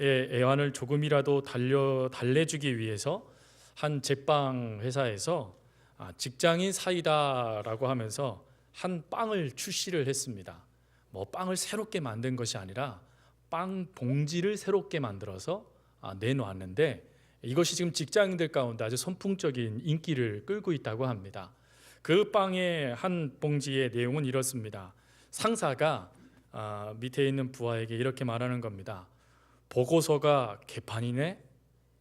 애환을 조금이라도 달래주기 위해서 한 제빵 회사에서 직장인 사이다라고 하면서 한 빵을 출시를 했습니다. 뭐 빵을 새롭게 만든 것이 아니라 빵 봉지를 새롭게 만들어서 내놓았는데, 이것이 지금 직장인들 가운데 아주 선풍적인 인기를 끌고 있다고 합니다. 그 빵의 한 봉지의 내용은 이렇습니다. 상사가 밑에 있는 부하에게 이렇게 말하는 겁니다. 보고서가 개판이네?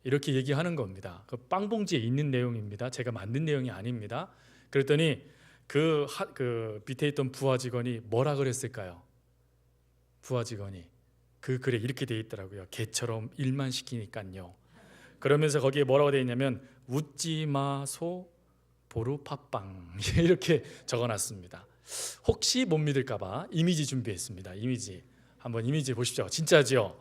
이렇게 얘기하는 겁니다. 그 빵 봉지에 있는 내용입니다. 제가 만든 내용이 아닙니다. 그랬더니 그 밑에 있던 부하 직원이 뭐라 그랬을까요? 부하 직원이 그 글에 이렇게 돼 있더라고요. 개처럼 일만 시키니까요. 그러면서 거기에 뭐라고 되어 있냐면 웃지 마소 보루팥빵 이렇게 적어놨습니다. 혹시 못 믿을까봐 이미지 준비했습니다. 이미지 보십시오. 진짜죠?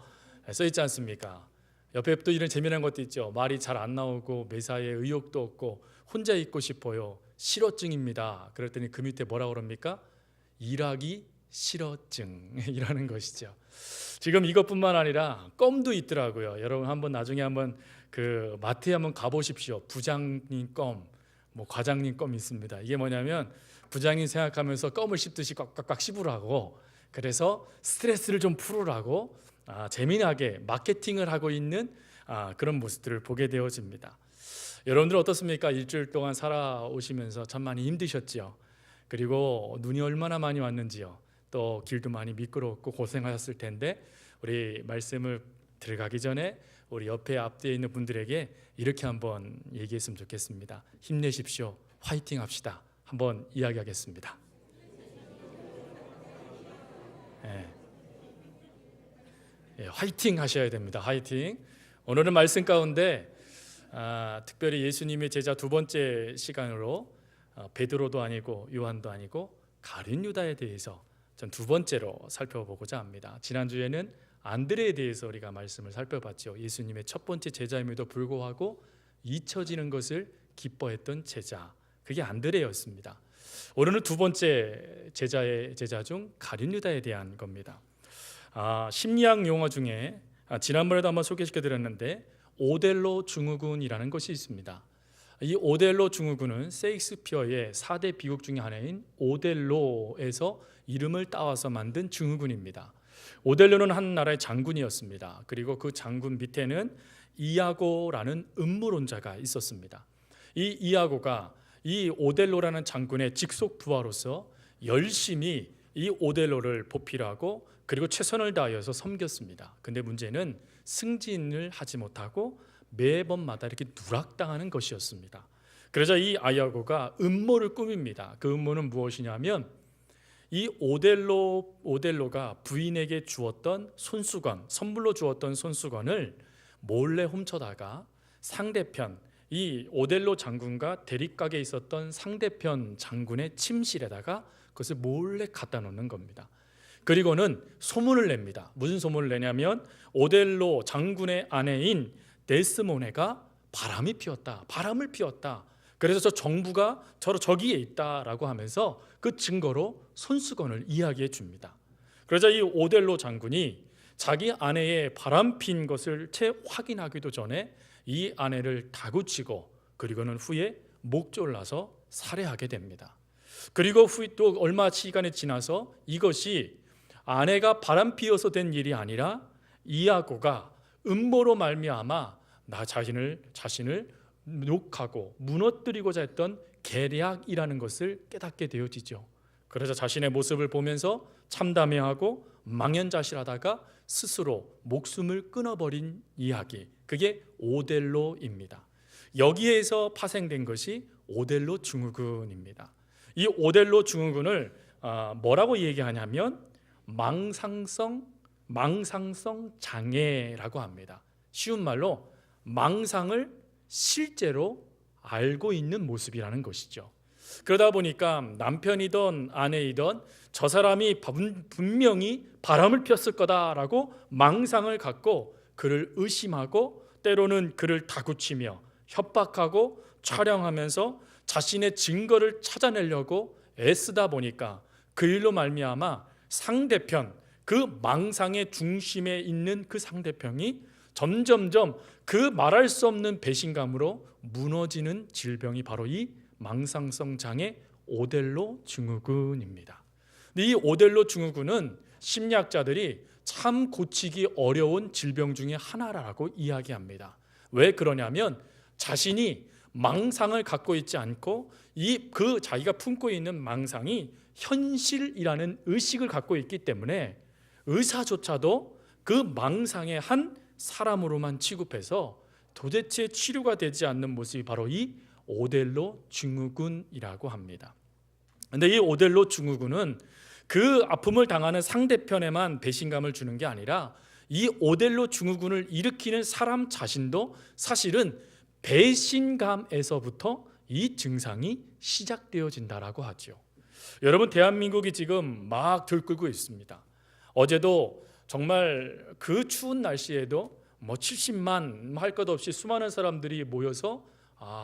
써있지 않습니까? 옆에 또 이런 재미난 것도 있죠. 말이 잘 안 나오고 매사에 의욕도 없고 혼자 있고 싶어요. 실어증입니다. 그랬더니 그 밑에 뭐라고 그럽니까? 일하기 실어증이라는 것이죠. 지금 이것뿐만 아니라 껌도 있더라고요. 여러분 나중에 한번 그 마트에 한번 가보십시오. 부장님 껌, 뭐 과장님 껌 있습니다. 이게 뭐냐면 부장님 생각하면서 껌을 씹듯이 꽉꽉꽉 씹으라고, 그래서 스트레스를 좀 풀으라고 재미나게 마케팅을 하고 있는 그런 모습들을 보게 되어집니다. 여러분들 어떻습니까? 일주일 동안 살아오시면서 참 많이 힘드셨지요. 그리고 눈이 얼마나 많이 왔는지요. 또 길도 많이 미끄럽고 고생하셨을 텐데, 우리 말씀을 들어가기 전에 우리 옆에 앞뒤에 있는 분들에게 이렇게 한번 얘기했으면 좋겠습니다. 힘내십시오. 화이팅 합시다. 한번 이야기하겠습니다. 화이팅 하셔야 됩니다. 화이팅. 오늘은 말씀 가운데 특별히 예수님의 제자 두 번째 시간으로 베드로도 아니고 요한도 아니고 가룟 유다에 대해서 전 두 번째로 살펴보고자 합니다. 지난주에는 안드레에 대해서 우리가 말씀을 살펴봤죠. 예수님의 첫 번째 제자임에도 불구하고 잊혀지는 것을 기뻐했던 제자, 그게 안드레였습니다. 오늘은 두 번째 제자 중 가룟 유다에 대한 겁니다. 심리학 용어 중에 지난번에도 한번 소개시켜드렸는데 오델로 증후군이라는 것이 있습니다. 이 오델로 증후군은 셰익스피어의 4대 비극 중에 하나인 오델로에서 이름을 따와서 만든 증후군입니다. 오델로는 한 나라의 장군이었습니다. 그리고 그 장군 밑에는 이아고라는 음모론자가 있었습니다. 이 이아고가 이 오델로라는 장군의 직속 부하로서 열심히 이 오델로를 보필하고 그리고 최선을 다하여서 섬겼습니다. 근데 문제는 승진을 하지 못하고 매번마다 이렇게 누락당하는 것이었습니다. 그러자 이 이아고가 음모를 꾸밉니다. 그 음모는 무엇이냐면 이 오델로가 부인에게 주었던 손수건, 선물로 주었던 손수건을 몰래 훔쳐다가 상대편, 이 오델로 장군과 대립각에 있었던 상대편 장군의 침실에다가 그것을 몰래 갖다 놓는 겁니다. 그리고는 소문을 냅니다. 무슨 소문을 내냐면 오델로 장군의 아내인 데스모네가 바람을 피웠다. 그래서 저 정부가 저기에 있다라고 하면서 그 증거로 손수건을 이야기해 줍니다. 그러자 이 오델로 장군이 자기 아내의 바람핀 것을 채 확인하기도 전에 이 아내를 다구치고 그리고는 후에 목졸라서 살해하게 됩니다. 그리고 후에 또 얼마 시간이 지나서 이것이 아내가 바람피어서 된 일이 아니라 이아고가 음모로 말미암아 자신을 욕하고 무너뜨리고자 했던 계략이라는 것을 깨닫게 되어지죠. 그래서 자신의 모습을 보면서 참담해하고 망연자실하다가 스스로 목숨을 끊어버린 이야기, 그게 오델로입니다. 여기에서 파생된 것이 오델로 증후군입니다. 이 오델로 증후군을 뭐라고 얘기하냐면 망상성 장애라고 합니다. 쉬운 말로 망상을 실제로 알고 있는 모습이라는 것이죠. 그러다 보니까 남편이든 아내이든 저 사람이 분명히 바람을 피웠을 거다라고 망상을 갖고 그를 의심하고 때로는 그를 다구치며 협박하고 촬영하면서 자신의 증거를 찾아내려고 애쓰다 보니까 그 일로 말미암아 상대편, 그 망상의 중심에 있는 그 상대편이 점점점 그 말할 수 없는 배신감으로 무너지는 질병이 바로 이 망상성 장애 오델로 증후군입니다. 근데 이 오델로 증후군은 심리학자들이 참 고치기 어려운 질병 중에 하나라고 이야기합니다. 왜 그러냐면 자신이 망상을 갖고 있지 않고 그 자기가 품고 있는 망상이 현실이라는 의식을 갖고 있기 때문에 의사조차도 그 망상의 한 사람으로만 취급해서 도대체 치료가 되지 않는 모습이 바로 이 오델로 증후군이라고 합니다. 그런데 이 오델로 증후군은 그 아픔을 당하는 상대편에만 배신감을 주는 게 아니라 이 오델로 증후군을 일으키는 사람 자신도 사실은 배신감에서부터 이 증상이 시작되어진다라고 하죠. 여러분, 대한민국이 지금 막 들끓고 있습니다. 어제도 정말 그 추운 날씨에도 70만 할 것 없이 수많은 사람들이 모여서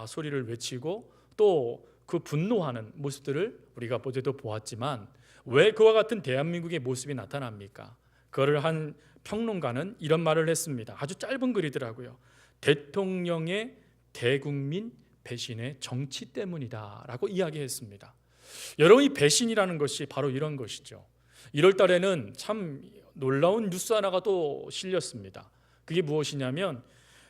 소리를 외치고 또 그 분노하는 모습들을 우리가 어제도 보았지만 왜 그와 같은 대한민국의 모습이 나타납니까? 그를 한 평론가는 이런 말을 했습니다. 아주 짧은 글이더라고요. 대통령의 대국민 배신의 정치 때문이다라고 이야기했습니다. 여러분, 이 배신이라는 것이 바로 이런 것이죠. 1월 달에는 참 놀라운 뉴스 하나가 또 실렸습니다. 그게 무엇이냐면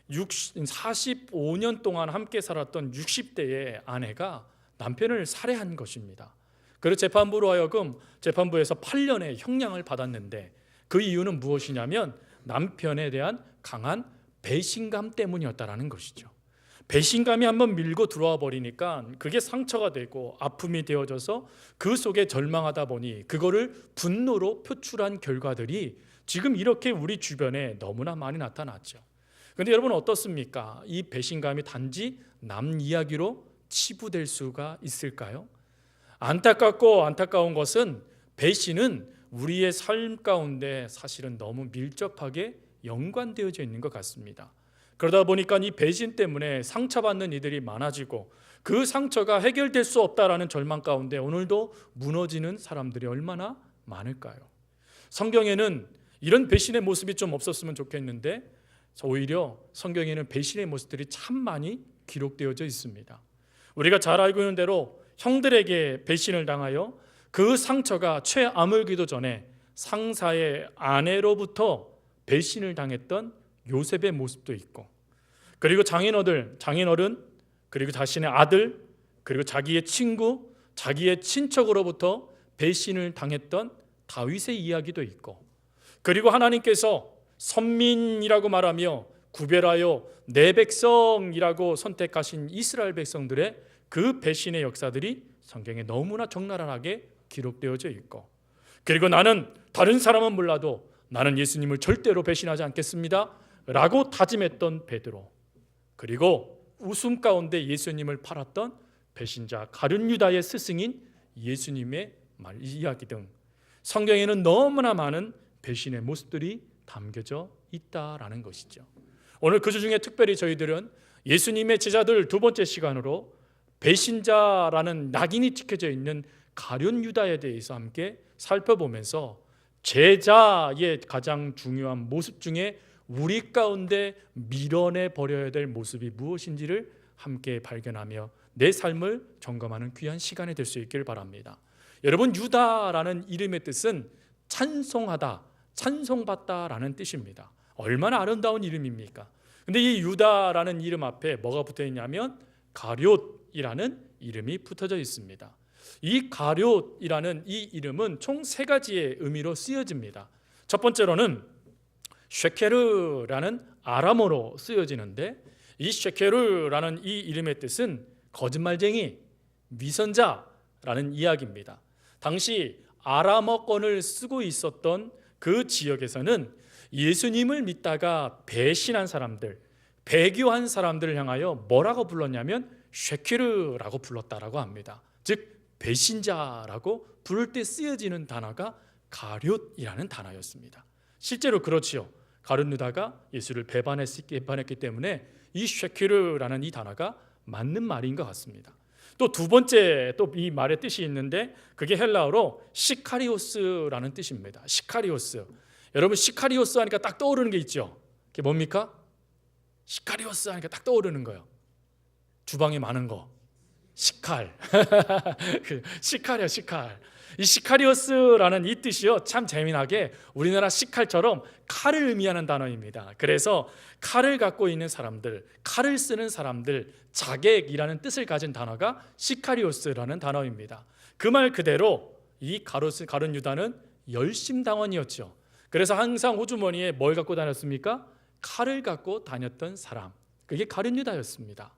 45년 동안 함께 살았던 60대의 아내가 남편을 살해한 것입니다. 그래서 재판부에서 8년의 형량을 받았는데 그 이유는 무엇이냐면 남편에 대한 강한 배신감 때문이었다라는 것이죠. 배신감이 한번 밀고 들어와 버리니까 그게 상처가 되고 아픔이 되어져서 그 속에 절망하다 보니 그거를 분노로 표출한 결과들이 지금 이렇게 우리 주변에 너무나 많이 나타났죠. 그런데 여러분 어떻습니까? 이 배신감이 단지 남 이야기로 치부될 수가 있을까요? 안타까운 것은 배신은 우리의 삶 가운데 사실은 너무 밀접하게 연관되어져 있는 것 같습니다. 그러다 보니까 이 배신 때문에 상처받는 이들이 많아지고 그 상처가 해결될 수 없다라는 절망 가운데 오늘도 무너지는 사람들이 얼마나 많을까요? 성경에는 이런 배신의 모습이 좀 없었으면 좋겠는데 오히려 성경에는 배신의 모습들이 참 많이 기록되어져 있습니다. 우리가 잘 알고 있는 대로 형들에게 배신을 당하여 그 상처가 채 아물기도 전에 상사의 아내로부터 배신을 당했던 요셉의 모습도 있고, 그리고 장인어른, 그리고 자신의 아들, 그리고 자기의 친구, 자기의 친척으로부터 배신을 당했던 다윗의 이야기도 있고, 그리고 하나님께서 선민이라고 말하며 구별하여 내 백성이라고 선택하신 이스라엘 백성들의 그 배신의 역사들이 성경에 너무나 적나라하게 기록되어져 있고, 그리고 나는 다른 사람은 몰라도 나는 예수님을 절대로 배신하지 않겠습니다 라고 다짐했던 베드로, 그리고 웃음 가운데 예수님을 팔았던 배신자 가룟 유다의 스승인 예수님의 이야기 등 성경에는 너무나 많은 배신의 모습들이 담겨져 있다라는 것이죠. 오늘 그 중에 특별히 저희들은 예수님의 제자들 두 번째 시간으로 배신자라는 낙인이 찍혀져 있는 가룟 유다에 대해서 함께 살펴보면서 제자의 가장 중요한 모습 중에 우리 가운데 밀어내 버려야 될 모습이 무엇인지를 함께 발견하며 내 삶을 점검하는 귀한 시간이 될 수 있기를 바랍니다. 여러분, 유다라는 이름의 뜻은 찬송하다, 찬송받다라는 뜻입니다. 얼마나 아름다운 이름입니까? 근데 이 유다라는 이름 앞에 뭐가 붙어 있냐면 가룟이라는 이름이 붙어져 있습니다. 이 가룟이라는 이 이름은 총 세 가지의 의미로 쓰여집니다. 첫 번째로는 쉐케르라는 아람어로 쓰여지는데, 이 쉐케르라는 이 이름의 뜻은 거짓말쟁이, 위선자라는 이야기입니다. 당시 아람어권을 쓰고 있었던 그 지역에서는 예수님을 믿다가 배신한 사람들, 배교한 사람들을 향하여 뭐라고 불렀냐면 쉐케르라고 불렀다라고 합니다. 즉 배신자라고 부를 때 쓰여지는 단어가 가룟이라는 단어였습니다. 실제로 그렇지요. 가룟 유다가 예수를 배반했기 때문에 이 쉐케르라는 이 단어가 맞는 말인 것 같습니다. 또 두 번째 또 이 말의 뜻이 있는데 그게 헬라어로 시카리오스라는 뜻입니다. 시카리오스. 여러분 시카리오스 하니까 딱 떠오르는 게 있죠. 그게 뭡니까? 시카리오스 하니까 딱 떠오르는 거예요. 주방에 많은 거. 시칼. 시칼이야, 시칼. 이 시카리오스라는 이 뜻이요, 참 재미나게 우리나라 시칼처럼 칼을 의미하는 단어입니다. 그래서 칼을 갖고 있는 사람들, 칼을 쓰는 사람들, 자객이라는 뜻을 가진 단어가 시카리오스라는 단어입니다. 그 말 그대로 이 가룟 유다는 열심당원이었죠. 그래서 항상 호주머니에 뭘 갖고 다녔습니까? 칼을 갖고 다녔던 사람, 그게 가룟 유다였습니다.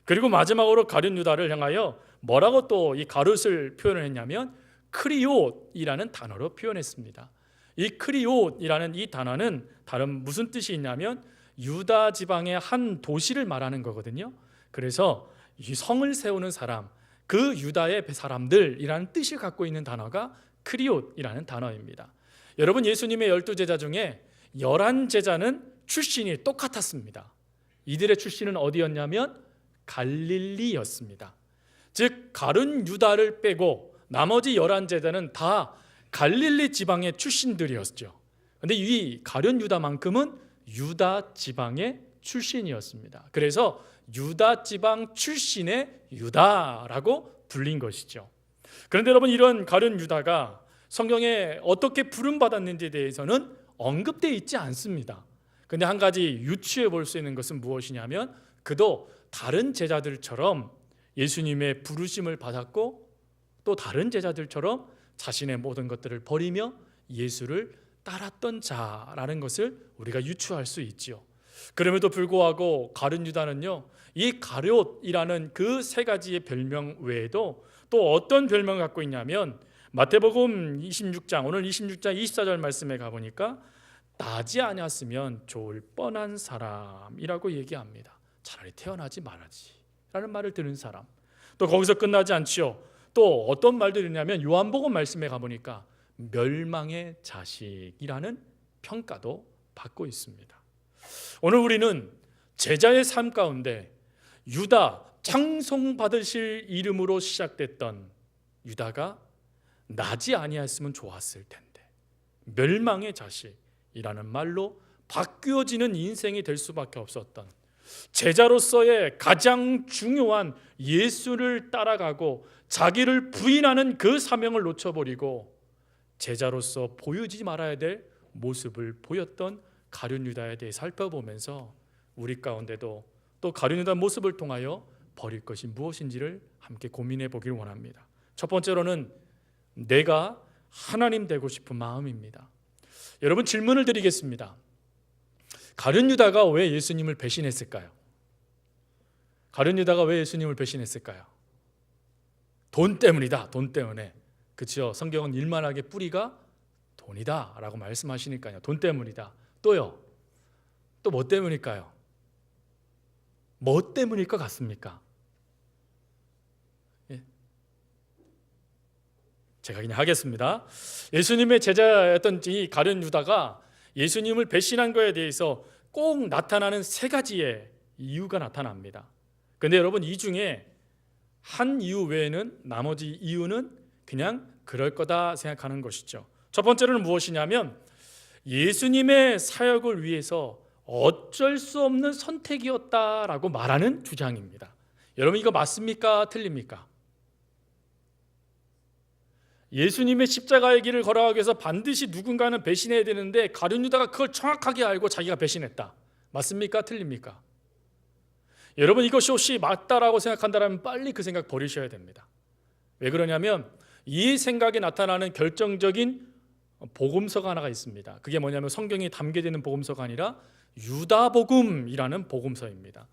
그리고 마지막으로 가룟 유다를 향하여 뭐라고 또 이 가룟을 표현을 했냐면 크리옷이라는 단어로 표현했습니다. 이 크리옷이라는 이 단어는 다른 무슨 뜻이 있냐면 유다 지방의 한 도시를 말하는 거거든요. 그래서 이 성을 세우는 사람, 그 유다의 사람들이라는 뜻을 갖고 있는 단어가 크리옷이라는 단어입니다. 여러분 예수님의 12제자 중에 11제자는 출신이 똑같았습니다. 이들의 출신은 어디였냐면 갈릴리였습니다. 즉 가룟 유다를 빼고 나머지 11제자는 다 갈릴리 지방의 출신들이었죠. 그런데 이 가룟 유다만큼은 유다 지방의 출신이었습니다. 그래서 유다 지방 출신의 유다라고 불린 것이죠. 그런데 여러분 이런 가룟 유다가 성경에 어떻게 부름받았는지에 대해서는 언급되어 있지 않습니다. 그런데 한 가지 유추해 볼 수 있는 것은 무엇이냐면 그도 다른 제자들처럼 예수님의 부르심을 받았고 또 다른 제자들처럼 자신의 모든 것들을 버리며 예수를 따랐던 자라는 것을 우리가 유추할 수 있지요. 그럼에도 불구하고 가룟 유다는요, 이 가룟이라는 그 세 가지의 별명 외에도 또 어떤 별명을 갖고 있냐면 마태복음 26장, 오늘 26장 24절 말씀에 가보니까 나지 아니었으면 좋을 뻔한 사람이라고 얘기합니다. 차라리 태어나지 말아지 라는 말을 들은 사람. 또 거기서 끝나지 않지요. 또 어떤 말들이 있냐면 요한복음 말씀에 가보니까 멸망의 자식이라는 평가도 받고 있습니다. 오늘 우리는 제자의 삶 가운데 유다, 찬송받으실 이름으로 시작됐던 유다가 나지 아니했으면 좋았을 텐데 멸망의 자식이라는 말로 바뀌어지는 인생이 될 수밖에 없었던 제자로서의 가장 중요한 예수를 따라가고 자기를 부인하는 그 사명을 놓쳐버리고 제자로서 보여지지 말아야 될 모습을 보였던 가룟 유다에 대해 살펴보면서 우리 가운데도 또 가룟 유다 모습을 통하여 버릴 것이 무엇인지를 함께 고민해 보기를 원합니다. 첫 번째로는 내가 하나님 되고 싶은 마음입니다. 여러분 질문을 드리겠습니다. 가룟 유다가 왜 예수님을 배신했을까요? 가룟 유다가 왜 예수님을 배신했을까요? 돈 때문이다. 돈 때문에. 그렇죠? 성경은 일만하게 뿌리가 돈이다 라고 말씀하시니까요. 돈 때문이다. 또요. 또 뭐 때문일까요? 뭐 때문일 것 같습니까? 예. 제가 그냥 하겠습니다. 예수님의 제자였던 이 가룟 유다가 예수님을 배신한 것에 대해서 꼭 나타나는 세 가지의 이유가 나타납니다. 그런데 여러분 이 중에 한 이유 외에는 나머지 이유는 그냥 그럴 거다 생각하는 것이죠. 첫 번째로는 무엇이냐면 예수님의 사역을 위해서 어쩔 수 없는 선택이었다라고 말하는 주장입니다. 여러분 이거 맞습니까? 틀립니까? 예수님의 십자가의 길을 걸어가기 위해서 반드시 누군가는 배신해야 되는데 가룟 유다가 그걸 정확하게 알고 자기가 배신했다. 맞습니까? 틀립니까? 여러분 이것이 혹시 맞다라고 생각한다면 빨리 그 생각 버리셔야 됩니다. 왜 그러냐면 이 생각에 나타나는 결정적인 복음서가 하나가 있습니다. 그게 뭐냐면 성경에 담겨져 있는 복음서가 아니라 유다복음이라는 복음서입니다.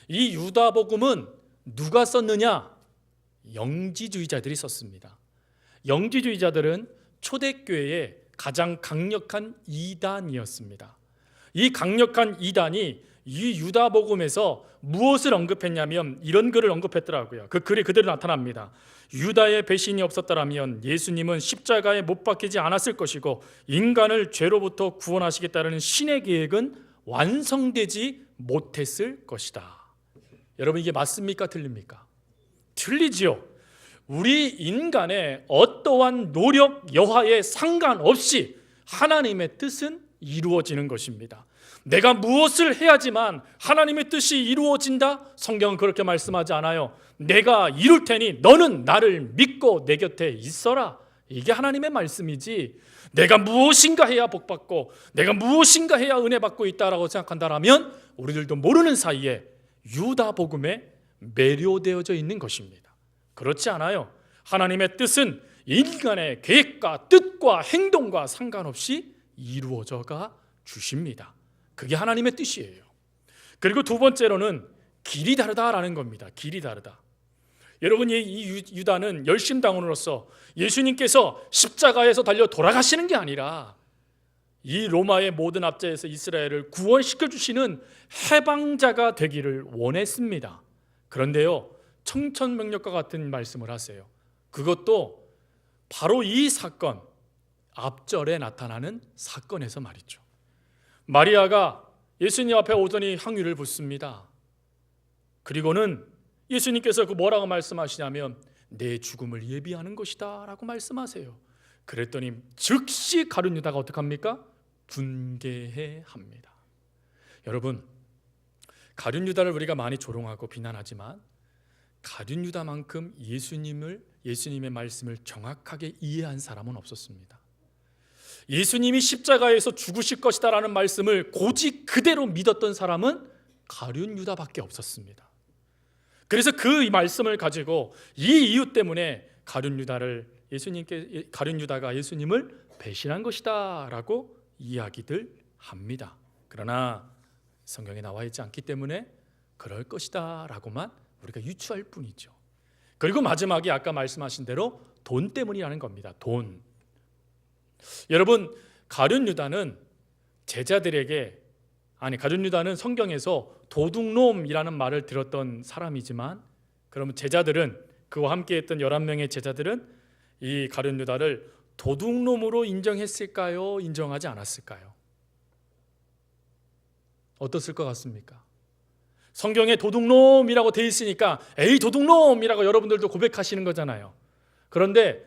이 유다복음은 누가 썼느냐? 영지주의자들이 썼습니다. 영지주의자들은 초대교회의 가장 강력한 이단이었습니다. 이 강력한 이단이 이 유다복음에서 무엇을 언급했냐면 이런 글을 언급했더라고요. 그 글이 그대로 나타납니다. 유다의 배신이 없었다면 예수님은 십자가에 못 박히지 않았을 것이고 인간을 죄로부터 구원하시겠다는 신의 계획은 완성되지 못했을 것이다. 여러분 이게 맞습니까? 틀립니까? 틀리지요. 우리 인간의 어떠한 노력 여하에 상관없이 하나님의 뜻은 이루어지는 것입니다. 내가 무엇을 해야지만 하나님의 뜻이 이루어진다? 성경은 그렇게 말씀하지 않아요. 내가 이룰 테니 너는 나를 믿고 내 곁에 있어라. 이게 하나님의 말씀이지, 내가 무엇인가 해야 복받고 내가 무엇인가 해야 은혜 받고 있다라고 생각한다면 우리들도 모르는 사이에 유다 복음에 매료되어져 있는 것입니다. 그렇지 않아요. 하나님의 뜻은 인간의 계획과 뜻과 행동과 상관없이 이루어져가 주십니다. 그게 하나님의 뜻이에요. 그리고 두 번째로는 길이 다르다라는 겁니다. 길이 다르다. 여러분, 이 유다는 열심당원으로서 예수님께서 십자가에서 달려 돌아가시는 게 아니라 이 로마의 모든 압제에서 이스라엘을 구원시켜 주시는 해방자가 되기를 원했습니다. 그런데요, 청천벽력과 같은 말씀을 하세요. 그것도 바로 이 사건, 앞절에 나타나는 사건에서 말이죠. 마리아가 예수님 앞에 오더니 향유를 붓습니다. 그리고는 예수님께서 그 뭐라고 말씀하시냐면 내 죽음을 예비하는 것이다 라고 말씀하세요. 그랬더니 즉시 가룟 유다가 어떻게 합니까? 분개해 합니다. 여러분, 가룟 유다를 우리가 많이 조롱하고 비난하지만 가룟 유다만큼 예수님의 말씀을 정확하게 이해한 사람은 없었습니다. 예수님이 십자가에서 죽으실 것이다 라는 말씀을 고지 그대로 믿었던 사람은 가룟 유다밖에 없었습니다. 그래서 그 말씀을 가지고 이 이유 때문에 가룟 유다가 예수님을 배신한 것이다 라고 이야기들 합니다. 그러나 성경에 나와 있지 않기 때문에 그럴 것이다 라고만 우리가 유추할 뿐이죠. 그리고 마지막에 아까 말씀하신 대로 돈 때문이라는 겁니다. 돈. 여러분, 가룟 유다는 성경에서 도둑놈이라는 말을 들었던 사람이지만, 그러면 제자들은, 그와 함께했던 11명의 제자들은 이 가룟 유다를 도둑놈으로 인정했을까요? 인정하지 않았을까요? 어떻을 것 같습니까? 성경에 도둑놈이라고 돼 있으니까 에이 도둑놈이라고 여러분들도 고백하시는 거잖아요. 그런데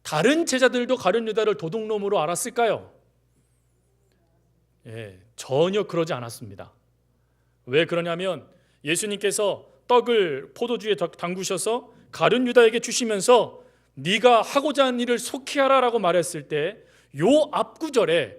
다른 제자들도 가룟 유다를 도둑놈으로 알았을까요? 전혀 그러지 않았습니다. 왜 그러냐면 예수님께서 떡을 포도주에 담그셔서 가룟 유다에게 주시면서 네가 하고자 하는 일을 속히 하라라고 말했을 때 요 앞구절에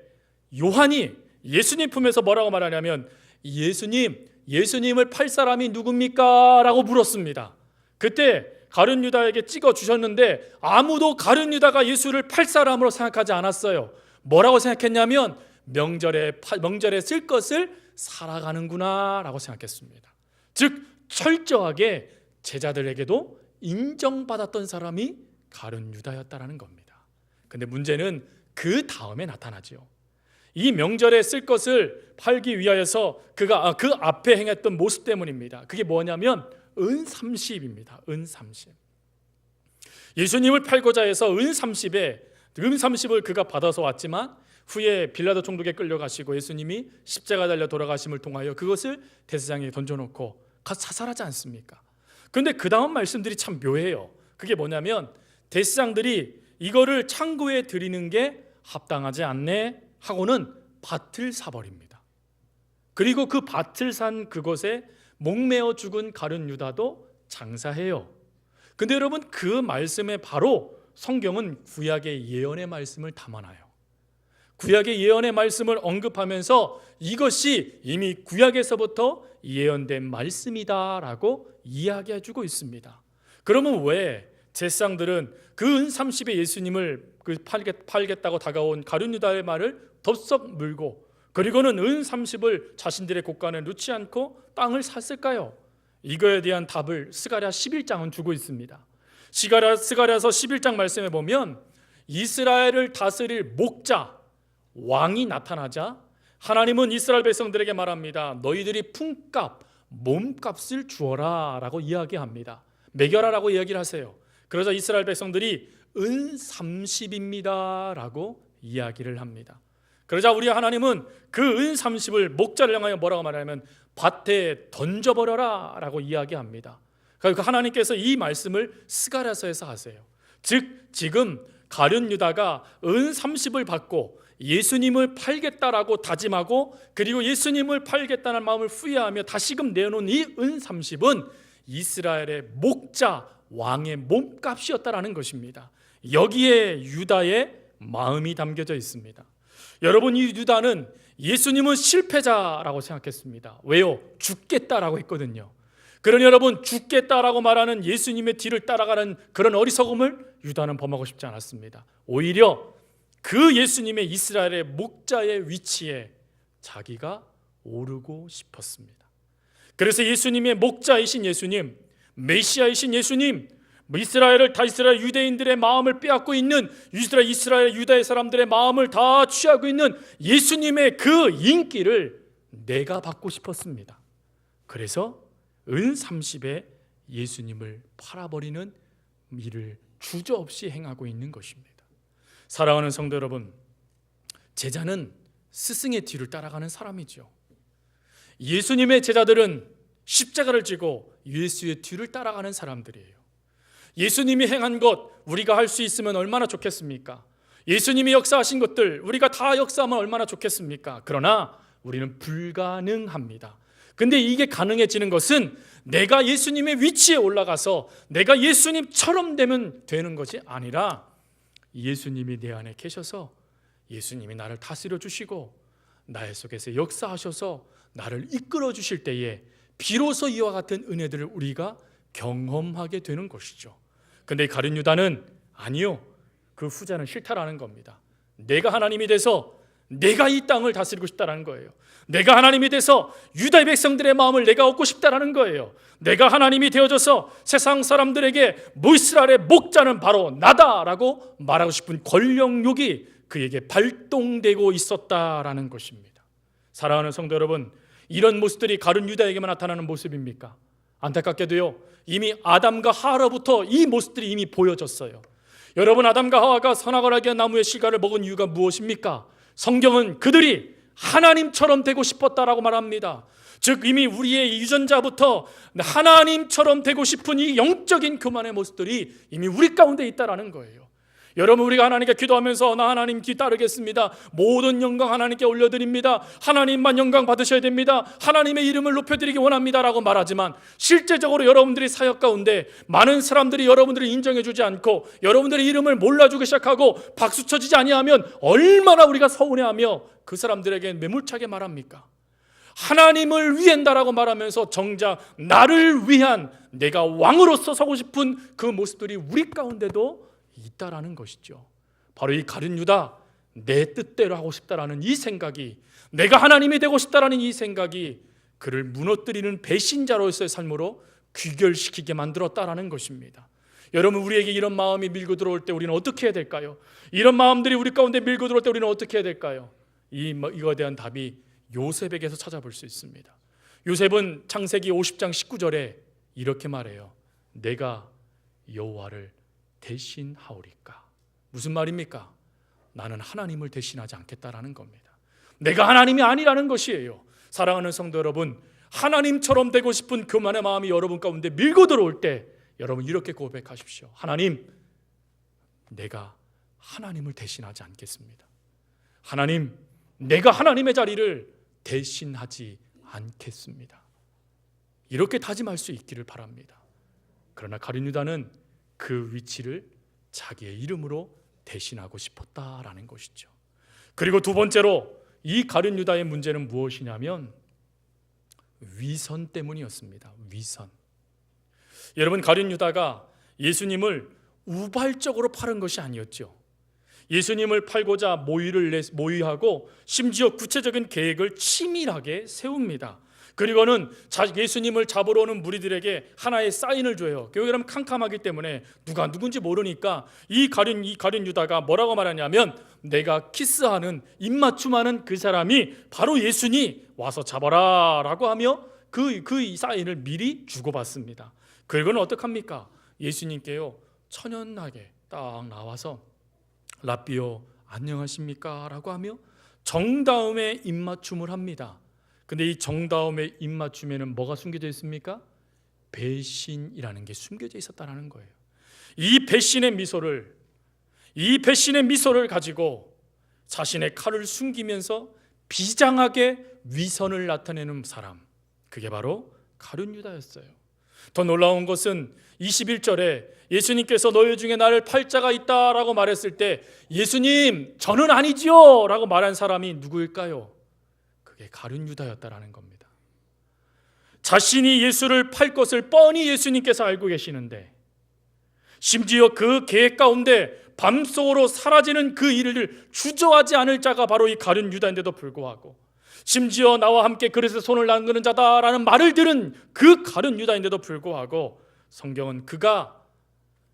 요한이 예수님 품에서 뭐라고 말하냐면 예수님을 팔 사람이 누굽니까? 라고 물었습니다. 그때 가룟 유다에게 찍어 주셨는데 아무도 가룟 유다가 예수를 팔 사람으로 생각하지 않았어요. 뭐라고 생각했냐면 명절에 쓸 것을 살아가는구나 라고 생각했습니다. 즉 철저하게 제자들에게도 인정받았던 사람이 가룟 유다였다라는 겁니다. 근데 문제는 그 다음에 나타나죠. 이 명절에 쓸 것을 팔기 위하여서 그가 그 앞에 행했던 모습 때문입니다. 그게 뭐냐면 은30입니다. 은30. 예수님을 팔고자 해서 은30을 그가 받아서 왔지만 후에 빌라도 총독에 끌려가시고 예수님이 십자가 달려 돌아가심을 통하여 그것을 대제사장에게 던져놓고 가서 자살하지 않습니까? 그런데 그 다음 말씀들이 참 묘해요. 그게 뭐냐면 대제사장들이 이거를 창고에 드리는 게 합당하지 않네 하고는 밭을 사버립니다. 그리고 그 밭을 산 그곳에 목매어 죽은 가룟 유다도 장사해요. 근데 여러분, 그 말씀에 바로 성경은 구약의 예언의 말씀을 담아놔요. 구약의 예언의 말씀을 언급하면서 이것이 이미 구약에서부터 예언된 말씀이다라고 이야기해주고 있습니다. 그러면 왜 제사장들은 그 은30에 예수님을 팔겠다고 다가온 가룟 유다의 말을 덥석 물고 그리고는 은30을 자신들의 곳간에 넣지 않고 땅을 샀을까요? 이거에 대한 답을 스가랴 11장은 주고 있습니다. 스가랴서 11장 말씀에 보면 이스라엘을 다스릴 목자 왕이 나타나자 하나님은 이스라엘 백성들에게 말합니다. 너희들이 품값, 몸값을 주어라 라고 이야기합니다. 매겨라 라고 이야기를 하세요. 그러자 이스라엘 백성들이 은30입니다 라고 이야기를 합니다. 그러자 우리 하나님은 그 은30을 목자를 향하여 뭐라고 말하냐면 밭에 던져버려라 라고 이야기합니다. 그러니까 하나님께서 이 말씀을 스가랴서에서 하세요. 즉 지금 가룟 유다가 은 30을 받고 예수님을 팔겠다라고 다짐하고 그리고 예수님을 팔겠다는 마음을 후회하며 다시금 내놓은 이 은 30은 이스라엘의 목자 왕의 몸값이었다라는 것입니다. 여기에 유다의 마음이 담겨져 있습니다. 여러분, 이 유다는 예수님은 실패자라고 생각했습니다. 왜요? 죽겠다라고 했거든요. 그러니 여러분, 죽겠다라고 말하는 예수님의 뒤를 따라가는 그런 어리석음을 유다는 범하고 싶지 않았습니다. 오히려 그 예수님의 이스라엘의 목자의 위치에 자기가 오르고 싶었습니다. 그래서 예수님의 목자이신 예수님, 메시아이신 예수님, 이스라엘 유대인들의 마음을 빼앗고 있는 이스라엘 유다의 사람들의 마음을 다 취하고 있는 예수님의 그 인기를 내가 받고 싶었습니다. 그래서 은 30에 예수님을 팔아버리는 일을 주저없이 행하고 있는 것입니다. 사랑하는 성도 여러분, 제자는 스승의 뒤를 따라가는 사람이죠. 예수님의 제자들은 십자가를 지고 예수의 뒤를 따라가는 사람들이에요. 예수님이 행한 것 우리가 할 수 있으면 얼마나 좋겠습니까? 예수님이 역사하신 것들 우리가 다 역사하면 얼마나 좋겠습니까? 그러나 우리는 불가능합니다. 근데 이게 가능해지는 것은 내가 예수님의 위치에 올라가서 내가 예수님처럼 되는 것이 아니라 예수님이 내 안에 계셔서 예수님이 나를 다스려 주시고 나의 속에서 역사하셔서 나를 이끌어 주실 때에 비로소 이와 같은 은혜들을 우리가 경험하게 되는 것이죠. 근데 가룟 유다는 아니요, 그 후자는 싫다라는 겁니다. 내가 하나님이 돼서 내가 이 땅을 다스리고 싶다라는 거예요. 내가 하나님이 돼서 유다의 백성들의 마음을 내가 얻고 싶다라는 거예요. 내가 하나님이 되어져서 세상 사람들에게 이스라엘의 목자는 바로 나다라고 말하고 싶은 권력욕이 그에게 발동되고 있었다라는 것입니다. 사랑하는 성도 여러분, 이런 모습들이 가룟 유다에게만 나타나는 모습입니까? 안타깝게도요, 이미 아담과 하와로부터 이 모습들이 이미 보여졌어요. 여러분, 아담과 하와가 선악을 알게 한 나무의 실과를 먹은 이유가 무엇입니까? 성경은 그들이 하나님처럼 되고 싶었다라고 말합니다. 즉 이미 우리의 유전자부터 하나님처럼 되고 싶은 이 영적인 교만의 모습들이 이미 우리 가운데 있다라는 거예요. 여러분, 우리가 하나님께 기도하면서 나 하나님 따르겠습니다, 모든 영광 하나님께 올려드립니다, 하나님만 영광 받으셔야 됩니다, 하나님의 이름을 높여드리기 원합니다 라고 말하지만 실제적으로 여러분들이 사역 가운데 많은 사람들이 여러분들을 인정해주지 않고 여러분들의 이름을 몰라주기 시작하고 박수 쳐지지 아니하면 얼마나 우리가 서운해하며 그 사람들에게 매몰차게 말합니까? 하나님을 위한다라고 말하면서 정작 나를 위한 내가 왕으로서 서고 싶은 그 모습들이 우리 가운데도 있다라는 것이죠. 바로 이 가룟 유다, 내 뜻대로 하고 싶다라는 이 생각이, 내가 하나님이 되고 싶다라는 이 생각이 그를 무너뜨리는 배신자로서의 삶으로 귀결시키게 만들었다라는 것입니다. 여러분, 우리에게 이런 마음이 밀고 들어올 때 우리는 어떻게 해야 될까요? 이런 마음들이 우리 가운데 밀고 들어올 때 우리는 어떻게 해야 될까요? 이거에 대한 답이 요셉에게서 찾아볼 수 있습니다. 요셉은 창세기 50장 19절에 이렇게 말해요. 내가 여호와를 대신하오리까. 무슨 말입니까? 나는 하나님을 대신하지 않겠다라는 겁니다. 내가 하나님이 아니라는 것이에요. 사랑하는 성도 여러분, 하나님처럼 되고 싶은 교만의 마음이 여러분 가운데 밀고 들어올 때 여러분 이렇게 고백하십시오. 하나님, 내가 하나님을 대신하지 않겠습니다. 하나님, 내가 하나님의 자리를 대신하지 않겠습니다. 이렇게 다짐할 수 있기를 바랍니다. 그러나 가룟 유다는 그 위치를 자기의 이름으로 대신하고 싶었다라는 것이죠. 그리고 두 번째로 이 가룟 유다의 문제는 무엇이냐면 위선 때문이었습니다. 위선. 여러분, 가룟 유다가 예수님을 우발적으로 팔은 것이 아니었죠. 예수님을 팔고자 모의하고 심지어 구체적인 계획을 치밀하게 세웁니다. 그리고는 예수님을 잡으러 오는 무리들에게 하나의 사인을 줘요. 여러분, 캄캄하기 때문에 누가 누군지 모르니까 이 가룟 유다가 뭐라고 말하냐면 내가 키스하는, 입맞춤하는 그 사람이 바로 예수니 와서 잡아라 라고 하며 그 사인을 미리 주고받습니다. 그리고는 어떡합니까? 예수님께요 천연하게 딱 나와서 라삐요 안녕하십니까 라고 하며 정다음에 입맞춤을 합니다. 근데 이 정다음의 입맞춤에는 뭐가 숨겨져 있습니까? 배신이라는 게 숨겨져 있었다는 거예요. 이 배신의 미소를 가지고 자신의 칼을 숨기면서 비장하게 위선을 나타내는 사람, 그게 바로 가룟 유다였어요. 더 놀라운 것은 21절에 예수님께서 너희 중에 나를 팔 자가 있다라고 말했을 때 예수님 저는 아니지요 라고 말한 사람이 누구일까요? 그게 가룟 유다였다라는 겁니다. 자신이 예수를 팔 것을 뻔히 예수님께서 알고 계시는데, 심지어 그 계획 가운데 밤속으로 사라지는 그 일을 주저하지 않을 자가 바로 이 가룟 유다인데도 불구하고, 심지어 나와 함께 그릇에 손을 놔그는 자다라는 말을 들은 그 가룟 유다인데도 불구하고 성경은 그가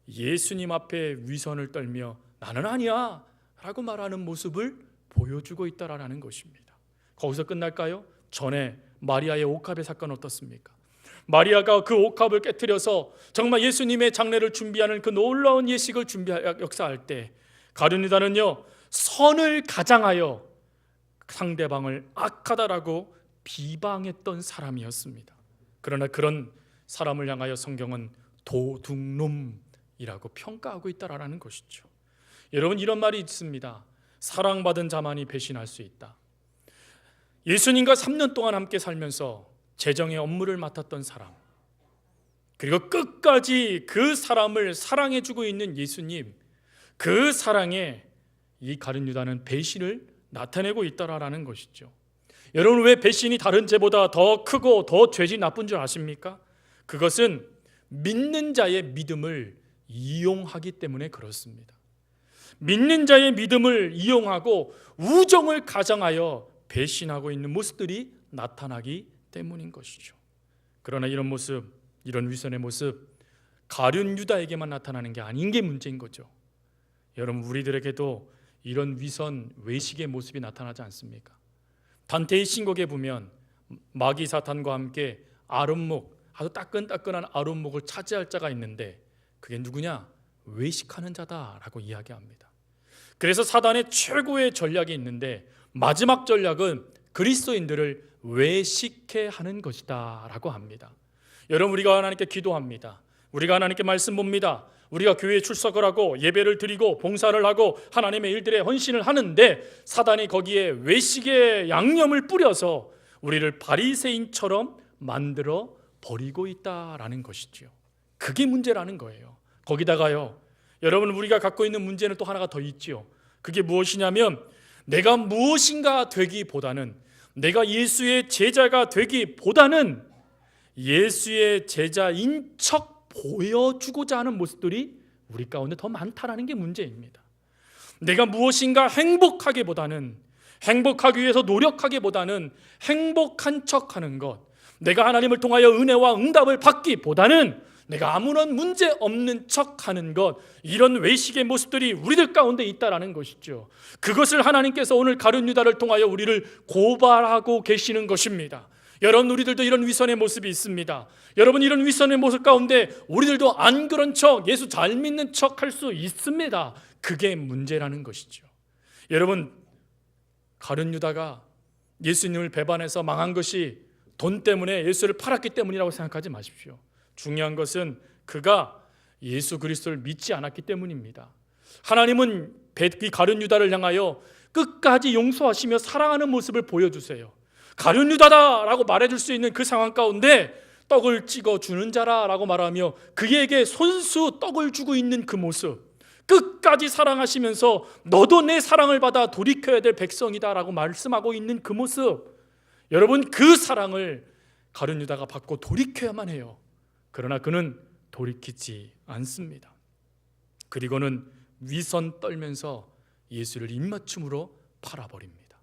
예수님 앞에 위선을 떨며 나는 아니야 라고 말하는 모습을 보여주고 있다라는 것입니다. 거기서 끝날까요? 전에 마리아의 옥합의 사건은 어떻습니까? 마리아가 그 옥합을 깨트려서 정말 예수님의 장례를 준비하는 그 놀라운 예식을 역사할 때 가룟 유다는요, 선을 가장하여 상대방을 악하다라고 비방했던 사람이었습니다. 그러나 그런 사람을 향하여 성경은 도둑놈이라고 평가하고 있다라는 것이죠. 여러분, 이런 말이 있습니다. 사랑받은 자만이 배신할 수 있다. 예수님과 3년 동안 함께 살면서 재정의 업무를 맡았던 사람, 그리고 끝까지 그 사람을 사랑해주고 있는 예수님, 그 사랑에 이 가룟 유다는 배신을 나타내고 있다라는 것이죠. 여러분, 왜 배신이 다른 죄보다 더 크고 더 죄질이 나쁜 줄 아십니까? 그것은 믿는 자의 믿음을 이용하기 때문에 그렇습니다. 믿는 자의 믿음을 이용하고 우정을 가장하여 배신하고 있는 모습들이 나타나기 때문인 것이죠. 그러나 이런 모습, 이런 위선의 모습, 가룟 유다에게만 나타나는 게 아닌 게 문제인 거죠. 여러분, 우리들에게도 이런 위선, 외식의 모습이 나타나지 않습니까? 단테의 신곡에 보면 마귀 사탄과 함께 아론목, 아주 따끈따끈한 아론목을 차지할 자가 있는데 그게 누구냐? 외식하는 자다라고 이야기합니다. 그래서 사단의 최고의 전략이 있는데 마지막 전략은 그리스도인들을 외식해 하는 것이다 라고 합니다. 여러분, 우리가 하나님께 기도합니다. 우리가 하나님께 말씀 봅니다. 우리가 교회에 출석을 하고 예배를 드리고 봉사를 하고 하나님의 일들에 헌신을 하는데 사단이 거기에 외식의 양념을 뿌려서 우리를 바리새인처럼 만들어 버리고 있다라는 것이죠. 그게 문제라는 거예요. 거기다가요, 여러분, 우리가 갖고 있는 문제는 또 하나가 더 있죠. 그게 무엇이냐면 내가 무엇인가 되기보다는, 내가 예수의 제자가 되기보다는 예수의 제자인 척 보여주고자 하는 모습들이 우리 가운데 더 많다라는 게 문제입니다. 내가 무엇인가 행복하기보다는, 행복하기 위해서 노력하기보다는 행복한 척하는 것, 내가 하나님을 통하여 은혜와 응답을 받기보다는 내가 아무런 문제 없는 척하는 것, 이런 외식의 모습들이 우리들 가운데 있다라는 것이죠. 그것을 하나님께서 오늘 가룟 유다를 통하여 우리를 고발하고 계시는 것입니다. 여러분, 우리들도 이런 위선의 모습이 있습니다. 여러분, 이런 위선의 모습 가운데 우리들도 안 그런 척, 예수 잘 믿는 척 할 수 있습니다. 그게 문제라는 것이죠. 여러분, 가룟 유다가 예수님을 배반해서 망한 것이 돈 때문에, 예수를 팔았기 때문이라고 생각하지 마십시오. 중요한 것은 그가 예수 그리스도를 믿지 않았기 때문입니다. 하나님은 이 가룟 유다를 향하여 끝까지 용서하시며 사랑하는 모습을 보여주세요. 가룟 유다다라고 말해줄 수 있는 그 상황 가운데 떡을 찍어주는 자라라고 말하며 그에게 손수 떡을 주고 있는 그 모습, 끝까지 사랑하시면서 너도 내 사랑을 받아 돌이켜야 될 백성이다라고 말씀하고 있는 그 모습, 여러분, 그 사랑을 가룟 유다가 받고 돌이켜야만 해요. 그러나 그는 돌이키지 않습니다. 그리고는 위선 떨면서 예수를 입맞춤으로 팔아버립니다.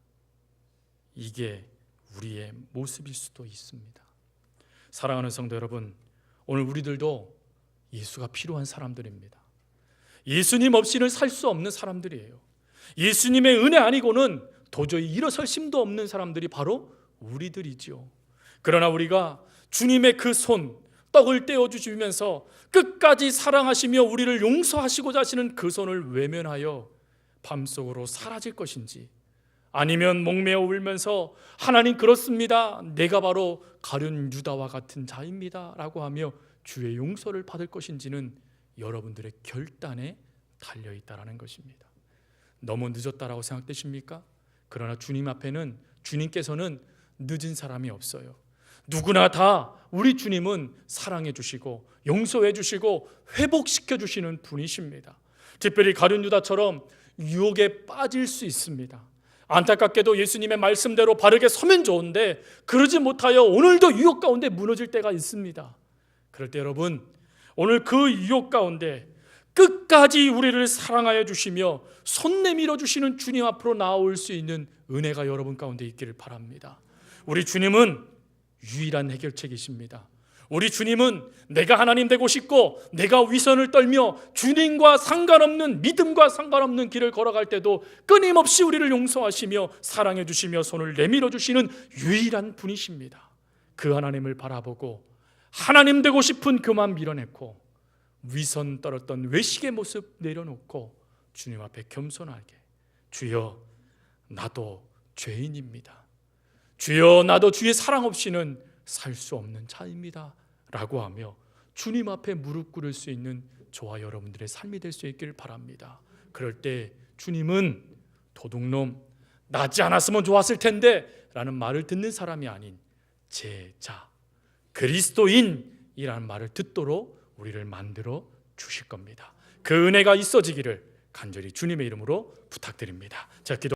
이게 우리의 모습일 수도 있습니다. 사랑하는 성도 여러분, 오늘 우리들도 예수가 필요한 사람들입니다. 예수님 없이는 살 수 없는 사람들이에요. 예수님의 은혜 아니고는 도저히 일어설 힘도 없는 사람들이 바로 우리들이죠. 그러나 우리가 주님의 그 손, 떡을 떼어주시면서 끝까지 사랑하시며 우리를 용서하시고자 하시는 그 손을 외면하여 밤속으로 사라질 것인지, 아니면 목매어 울면서 하나님 그렇습니다, 내가 바로 가룟 유다와 같은 자입니다 라고 하며 주의 용서를 받을 것인지는 여러분들의 결단에 달려있다라는 것입니다. 너무 늦었다라고 생각되십니까? 그러나 주님 앞에는, 주님께서는 늦은 사람이 없어요. 누구나 다 우리 주님은 사랑해 주시고 용서해 주시고 회복시켜 주시는 분이십니다. 특별히 가룟 유다처럼 유혹에 빠질 수 있습니다. 안타깝게도 예수님의 말씀대로 바르게 서면 좋은데 그러지 못하여 오늘도 유혹 가운데 무너질 때가 있습니다. 그럴 때 여러분, 오늘 그 유혹 가운데 끝까지 우리를 사랑하여 주시며 손 내밀어 주시는 주님 앞으로 나올 수 있는 은혜가 여러분 가운데 있기를 바랍니다. 우리 주님은 유일한 해결책이십니다. 우리 주님은 내가 하나님 되고 싶고 내가 위선을 떨며 주님과 상관없는, 믿음과 상관없는 길을 걸어갈 때도 끊임없이 우리를 용서하시며 사랑해 주시며 손을 내밀어 주시는 유일한 분이십니다. 그 하나님을 바라보고 하나님 되고 싶은 그만 밀어내고 위선 떨었던 외식의 모습 내려놓고 주님 앞에 겸손하게, 주여 나도 죄인입니다, 주여 나도 주의 사랑 없이는 살 수 없는 자입니다 라고 하며 주님 앞에 무릎 꿇을 수 있는 저와 여러분들의 삶이 될 수 있기를 바랍니다. 그럴 때 주님은 도둑놈, 나지 않았으면 좋았을 텐데 라는 말을 듣는 사람이 아닌 제자, 그리스도인이라는 말을 듣도록 우리를 만들어 주실 겁니다. 그 은혜가 있어지기를 간절히 주님의 이름으로 부탁드립니다. 자, 기도